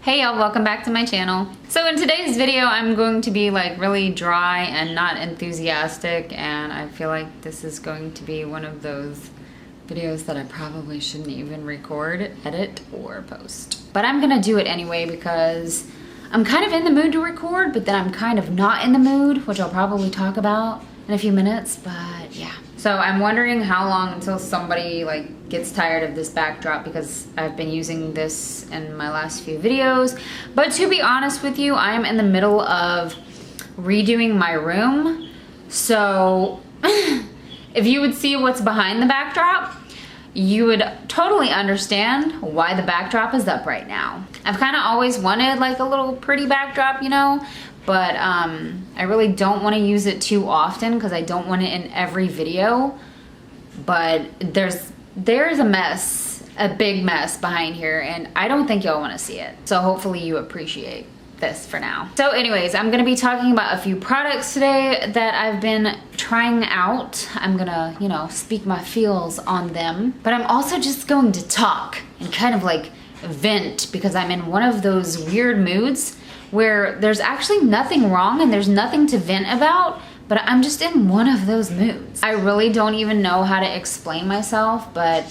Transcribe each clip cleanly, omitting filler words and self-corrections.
Hey y'all, welcome back to my channel. So in today's video, I'm going to be like really dry and not enthusiastic, and I feel like this is going to be one of those videos that I probably shouldn't even record, edit, or post. But I'm gonna do it anyway because I'm kind of in the mood to record, but then I'm kind of not in the mood, which I'll probably talk about in a few minutes, but yeah. So I'm wondering how long until somebody like gets tired of this backdrop, because I've been using this in my last few videos. But to be honest with you, I am in the middle of redoing my room. So if you would see what's behind the backdrop, you would totally understand why the backdrop is up right now. I've kind of always wanted like a little pretty backdrop, you know, but I really don't want to use it too often because I don't want it in every video. But there's a mess, a big mess behind here, and I don't think y'all want to see it. So hopefully you appreciate this for now. So anyways, I'm gonna be talking about a few products today that I've been trying out. I'm gonna, you know, speak my feels on them, but I'm also just going to talk and kind of like vent, because I'm in one of those weird moods where there's actually nothing wrong and there's nothing to vent about, but I'm just in one of those moods. I really don't even know how to explain myself, but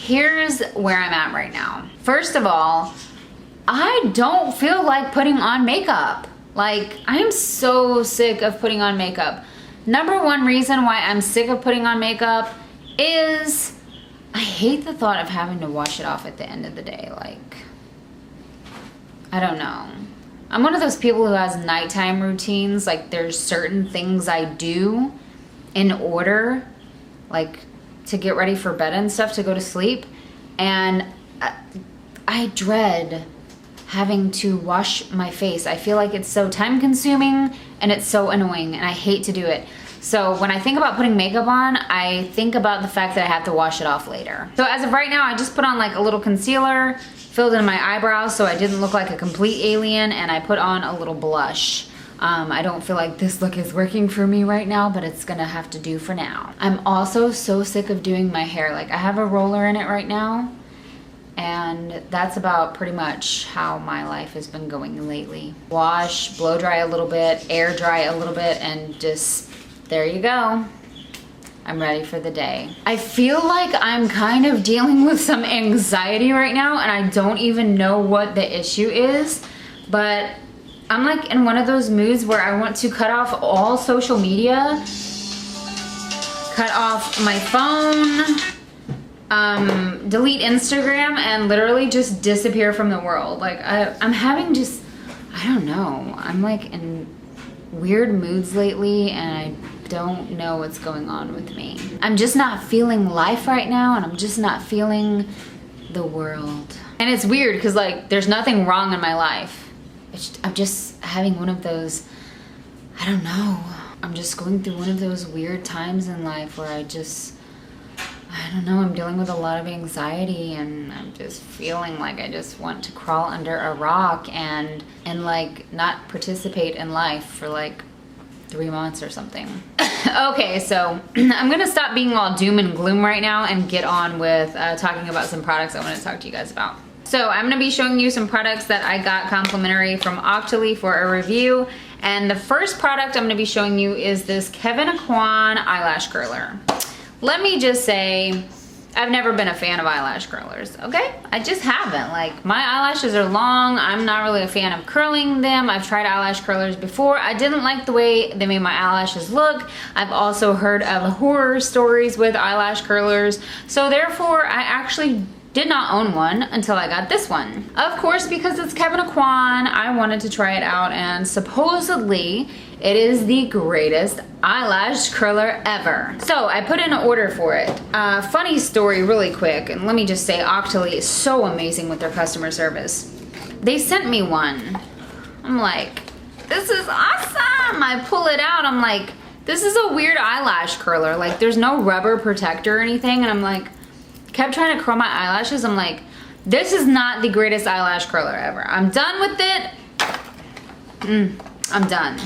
here's where I'm at right now. First of all, I don't feel like putting on makeup. Like, I am so sick of putting on makeup. Number one reason why I'm sick of putting on makeup is I hate the thought of having to wash it off at the end of the day. Like, I don't know. I'm one of those people who has nighttime routines. Like, there's certain things I do in order, like to get ready for bed and stuff, to go to sleep. And I dread having to wash my face. I feel like it's so time consuming and it's so annoying, and I hate to do it. So when I think about putting makeup on, I think about the fact that I have to wash it off later. So as of right now, I just put on like a little concealer, filled in my eyebrows so I didn't look like a complete alien, and I put on a little blush. I don't feel like this look is working for me right now, but it's gonna have to do for now. I'm also so sick of doing my hair. Like, I have a roller in it right now, and that's about pretty much how my life has been going lately. Wash, blow dry a little bit, air dry a little bit, and just, there you go. I'm ready for the day. I feel like I'm kind of dealing with some anxiety right now, and I don't even know what the issue is, but I'm like in one of those moods where I want to cut off all social media, cut off my phone, delete Instagram, and literally just disappear from the world. Like, I'm having just, I don't know. I'm like in weird moods lately, and I don't know what's going on with me. I'm just not feeling life right now, and I'm just not feeling the world. And it's weird because like there's nothing wrong in my life. I'm just having one of those, I don't know. I'm just going through one of those weird times in life where I don't know, I'm dealing with a lot of anxiety, and I'm just feeling like I just want to crawl under a rock and like not participate in life for like 3 months or something. Okay, so I'm gonna stop being all doom and gloom right now and get on with talking about some products I want to talk to you guys about. So I'm gonna be showing you some products that I got complimentary from Ughhh for a review. And the first product I'm gonna be showing you is this Kevyn Aucoin eyelash curler. Let me just say, I've never been a fan of eyelash curlers, okay? I just haven't. Like, my eyelashes are long. I'm not really a fan of curling them. I've tried eyelash curlers before. I didn't like the way they made my eyelashes look. I've also heard of horror stories with eyelash curlers. So therefore, I actually did not own one until I got this one. Of course, because it's Kevyn Aucoin, I wanted to try it out, and supposedly it is the greatest eyelash curler ever. So I put in an order for it. Funny story really quick, and let me just say Ughhh is so amazing with their customer service. They sent me one. I'm like, this is awesome. I pull it out, I'm like, this is a weird eyelash curler. Like, there's no rubber protector or anything, and I'm like, kept trying to curl my eyelashes. I'm like, this is not the greatest eyelash curler ever. I'm done with it. I'm done.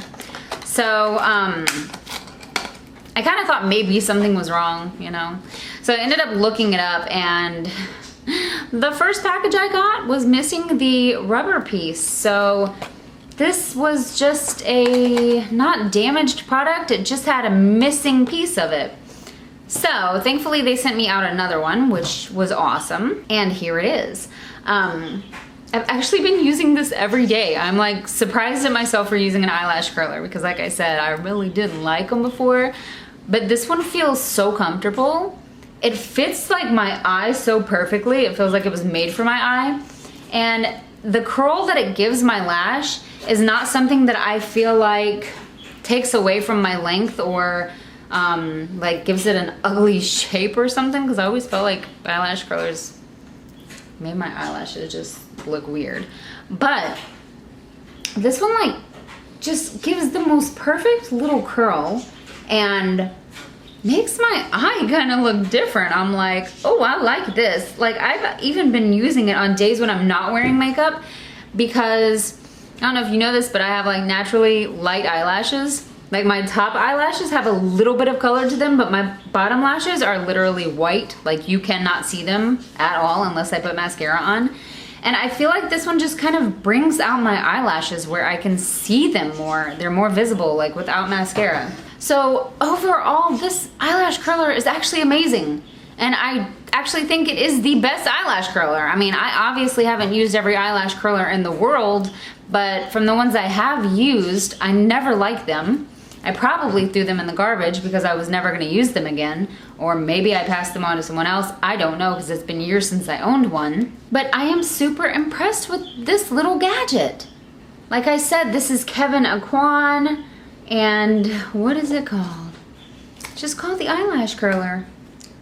So, I kind of thought maybe something was wrong, you know? So I ended up looking it up, and The first package I got was missing the rubber piece, so this was just a not damaged product, it just had a missing piece of it. So thankfully they sent me out another one, which was awesome, and here it is. I've actually been using this every day. I'm like surprised at myself for using an eyelash curler because like I said, I really didn't like them before, but this one feels so comfortable. It fits like my eye so perfectly. It feels like it was made for my eye. And the curl that it gives my lash is not something that I feel like takes away from my length or like gives it an ugly shape or something, because I always felt like eyelash curlers made my eyelashes just look weird. But this one like just gives the most perfect little curl and makes my eye kind of look different. I'm like, oh, I like this. Like I've even been using it on days when I'm not wearing makeup because I don't know if you know this, but I have like naturally light eyelashes. Like my top eyelashes have a little bit of color to them, but my bottom lashes are literally white. Like you cannot see them at all unless I put mascara on. And I feel like this one just kind of brings out my eyelashes where I can see them more. They're more visible, like without mascara. So overall, this eyelash curler is actually amazing. And I actually think it is the best eyelash curler. I mean, I obviously haven't used every eyelash curler in the world, but from the ones I have used, I never liked them. I probably threw them in the garbage because I was never gonna use them again, or maybe I passed them on to someone else. I don't know because it's been years since I owned one. But I am super impressed with this little gadget. Like I said, this is Kevyn Aucoin, and what is it called? It's just called the eyelash curler.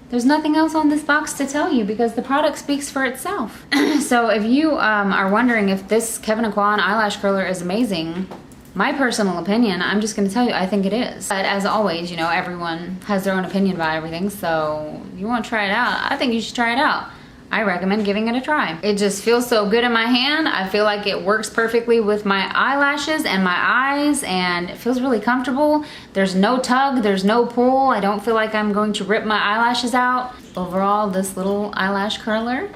There's nothing else on this box to tell you because the product speaks for itself. So if you are wondering if this Kevyn Aucoin eyelash curler is amazing, my personal opinion, I'm just gonna tell you, I think it is. But as always, you know, everyone has their own opinion about everything, so if you wanna try it out, I think you should try it out. I recommend giving it a try. It just feels so good in my hand. I feel like it works perfectly with my eyelashes and my eyes, and it feels really comfortable. There's no tug, there's no pull. I don't feel like I'm going to rip my eyelashes out. Overall, this little eyelash curler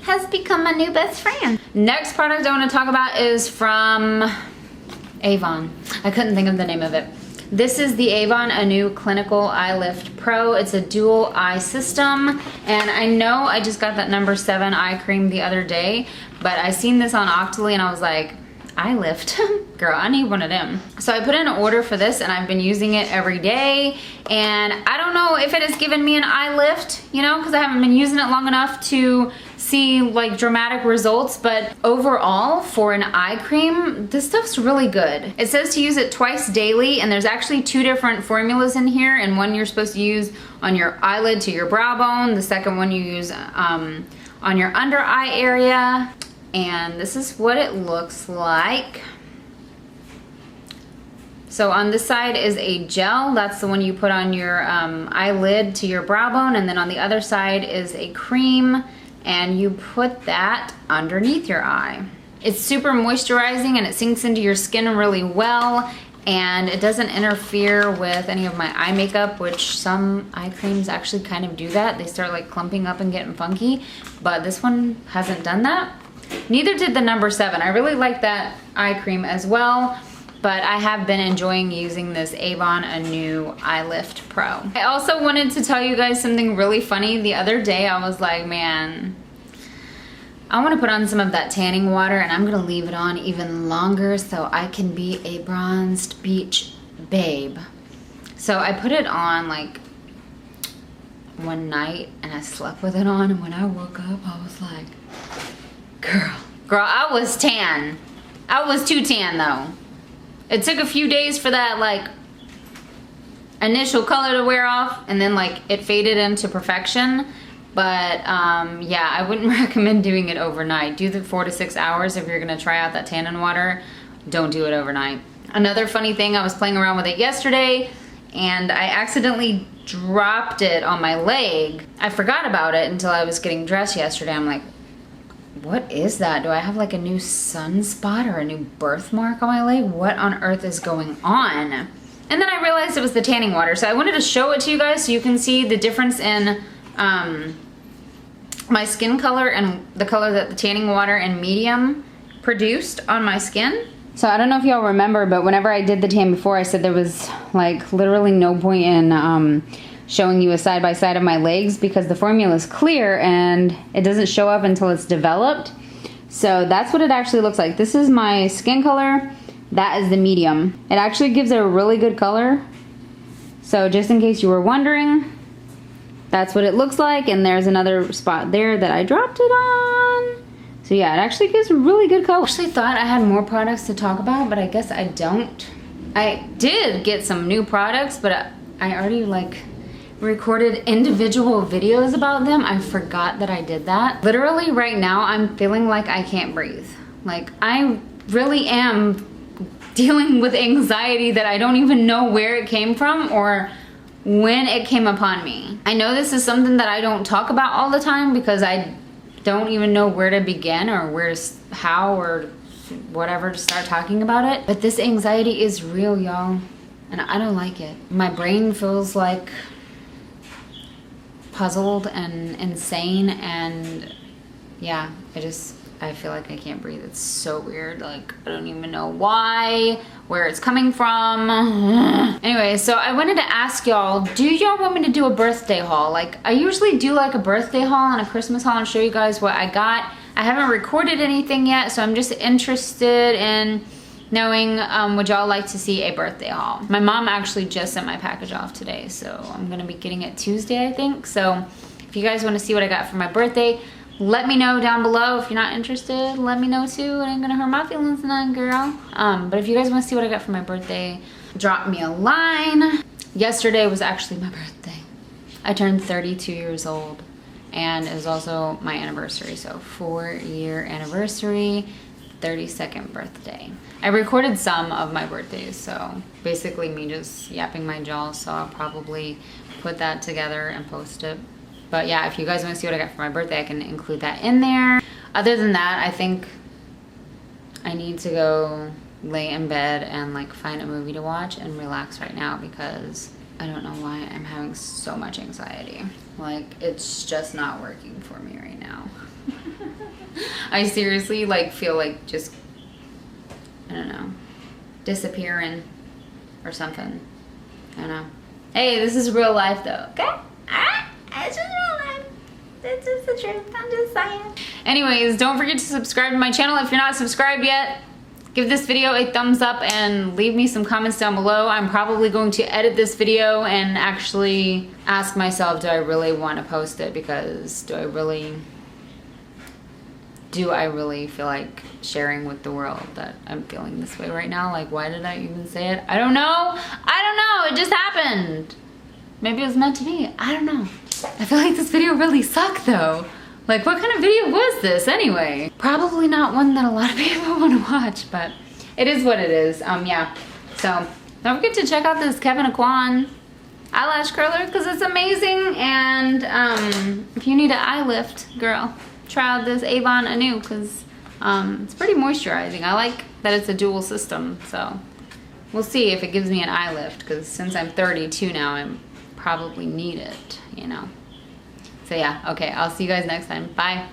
has become my new best friend. Next product I wanna talk about is from Avon. I couldn't think of the name of it. This is the Avon Ughhh Clinical Eye Lift Pro. It's a dual eye system, and I know I just got that number 7 eye cream the other day, but I seen this on Octoly and I was like, eye lift, girl, I need one of them. So I put in an order for this and I've been using it every day, and I don't know if it has given me an eye lift, you know, because I haven't been using it long enough to see like dramatic results, but overall for an eye cream, this stuff's really good. It says to use it twice daily, and there's actually 2 different formulas in here, and one you're supposed to use on your eyelid to your brow bone, the second one you use on your under eye area. And this is what it looks like. So on this side is a gel, that's the one you put on your eyelid to your brow bone, and then on the other side is a cream, and you put that underneath your eye. It's super moisturizing and it sinks into your skin really well, and it doesn't interfere with any of my eye makeup, which some eye creams actually kind of do that. They start like clumping up and getting funky, but this one hasn't done that. Neither did the number 7. I really like that eye cream as well, but I have been enjoying using this Avon Ughhh Eye Lift Pro. I also wanted to tell you guys something really funny. The other day I was like, man, I want to put on some of that tanning water, and I'm gonna leave it on even longer so I can be a bronzed beach babe. So I put it on like one night and I slept with it on, and when I woke up I was like, girl, I was tan. I was too tan though. It took a few days for that like initial color to wear off, and then like it faded into perfection. But yeah, I wouldn't recommend doing it overnight. Do the 4 to 6 hours if you're gonna try out that tannin water. Don't do it overnight. Another funny thing, I was playing around with it yesterday and I accidentally dropped it on my leg. I forgot about it until I was getting dressed yesterday. I'm like, what is that? Do I have like a new sunspot or a new birthmark on my leg? What on earth is going on? And then I realized it was the tanning water. So I wanted to show it to you guys so you can see the difference in my skin color and the color that the tanning water and medium produced on my skin. So I don't know if y'all remember, but whenever I did the tan before, I said there was like literally no point in showing you a side by side of my legs because the formula is clear and it doesn't show up until it's developed. So that's what it actually looks like. This is my skin color. That is the medium. It actually gives it a really good color. So just in case you were wondering, that's what it looks like. And there's another spot there that I dropped it on. So yeah, it actually gives a really good color. I actually thought I had more products to talk about, but I guess I don't. I did get some new products, but I already like recorded individual videos about them. I forgot that I did that. Literally right now, I'm feeling like I can't breathe. Like I really am dealing with anxiety that I don't even know where it came from or when it came upon me. I know this is something that I don't talk about all the time because I don't even know where to begin or how or whatever to start talking about it. But this anxiety is real, y'all, and I don't like it. My brain feels like puzzled and insane, and yeah, I feel like I can't breathe. It's so weird. Like, I don't even know why, where it's coming from. Anyway, so I wanted to ask y'all, do y'all want me to do a birthday haul? Like, I usually do like a birthday haul and a Christmas haul and show you guys what I got. I haven't recorded anything yet, so I'm just interested in knowing, would y'all like to see a birthday haul? My mom actually just sent my package off today, so I'm gonna be getting it Tuesday, I think. So if you guys wanna see what I got for my birthday, let me know down below. If you're not interested, let me know too. It ain't gonna hurt my feelings none, girl. But if you guys wanna see what I got for my birthday, drop me a line. Yesterday was actually my birthday. I turned 32 years old, and it was also my anniversary, so 4-year anniversary, 32nd birthday. I recorded some of my birthdays, so basically me just yapping my jaw, so I'll probably put that together and post it. But yeah, if you guys want to see what I got for my birthday, I can include that in there. Other than that, I think I need to go lay in bed and like find a movie to watch and relax right now because I don't know why I'm having so much anxiety. Like, it's just not working for me right now. I seriously like feel like just, I don't know, disappearing or something. I don't know. Hey, this is real life though, okay? Alright? It's just real life. It's just the truth. I'm just saying. Anyways, don't forget to subscribe to my channel if you're not subscribed yet. Give this video a thumbs up and leave me some comments down below. I'm probably going to edit this video and actually ask myself, do I really want to post it? Because do I really feel like sharing with the world that I'm feeling this way right now? Like, why did I even say it? I don't know. It just happened. Maybe it was meant to be. I don't know. I feel like this video really sucked though. Like, what kind of video was this anyway? Probably not one that a lot of people want to watch, but it is what it is. Yeah. So don't forget to check out this Kevyn Aucoin eyelash curler because it's amazing. And if you need an eye lift, girl, try out this Avon Anew because it's pretty moisturizing. I like that it's a dual system, so we'll see if it gives me an eye lift because since I'm 32 now, I probably need it, you know. So yeah, okay, I'll see you guys next time. Bye.